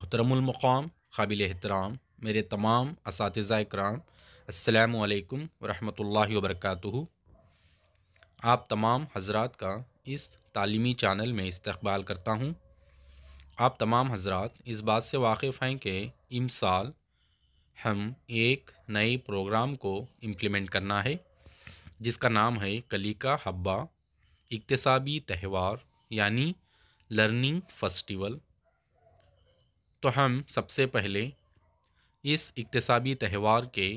मुहतरमुल मक़ाम काबिल एहतराम मेरे तमाम असातिज़ा इकराम, अस्सलामु अलैकुम वरहमतुल्लाहि वबरकातुहू। आप तमाम हज़रात का इस तालीमी चैनल में इस्तक़बाल करता हूँ। आप तमाम हज़रात इस बात से वाकिफ़ हैं कि इमसाल हम एक नए प्रोग्राम को इम्प्लीमेंट करना है, जिसका नाम है कलिका हब्बा इक्तिसाबी त्यौहार यानी लर्निंग फेस्टिवल। तो हम सबसे पहले इस इक्तिसाबी त्यौहार के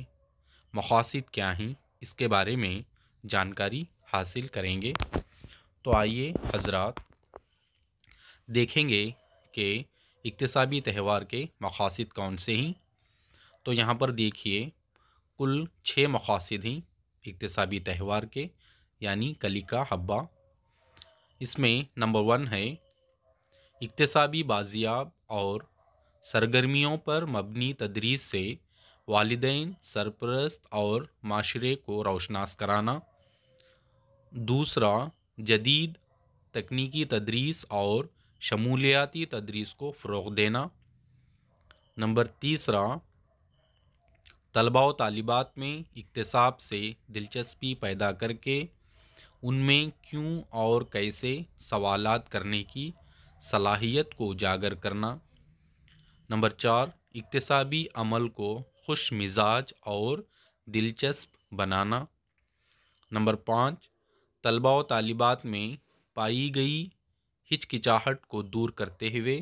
मक़ासिद क्या हैं, इसके बारे में जानकारी हासिल करेंगे। तो आइए हज़रात देखेंगे कि इक्तिसाबी त्यौहार के मक़ासिद कौन से हैं। तो यहाँ पर देखिए कुल 6 मक़ासिद हैं इक्तिसाबी त्यौहार के यानी कलिका हब्बा। इसमें नंबर 1 है इक्तिसाबी बाज़ियाब और सरगर्मियों पर मबनी तदरीस से वालिदैन, सरपरस्त और माशरे को रोशनास कराना। दूसरा, जदीद तकनीकी तदरीस और शमूलियाती तदरीस को फ़रोग़ देना। नंबर तीसरा, तलबा व तालिबात में इक्तिसाब से दिलचस्पी पैदा करके उनमें क्यों और कैसे सवालात करने की सलाहियत को उजागर करना। नंबर 4, इक्तिसाबी अमल को खुश मिजाज और दिलचस्प बनाना। नंबर 5, तलबा व तालिबात में पाई गई हिचकिचाहट को दूर करते हुए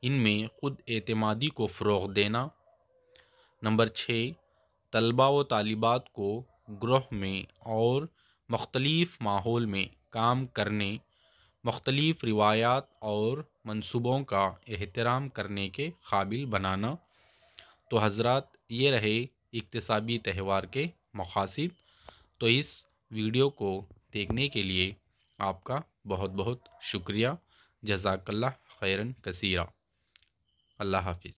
इनमें ख़ुद एतमादी को फ़रोग़ देना। नंबर 6, तलबा व तालिबात को ग्रुह में और मुख्तलिफ़ माहौल में काम करने, मुख्तलिफ़ रिवायात और मंसूबों का एहतराम करने के काबिल बनाना। तो हज़रात ये रहे इक्तिसाबी त्यौहार के मक़ासिद। तो इस वीडियो को देखने के लिए आपका बहुत बहुत शुक्रिया। जज़ाकल्लाह खैरन कसीरा। अल्लाह हाफ़िज़।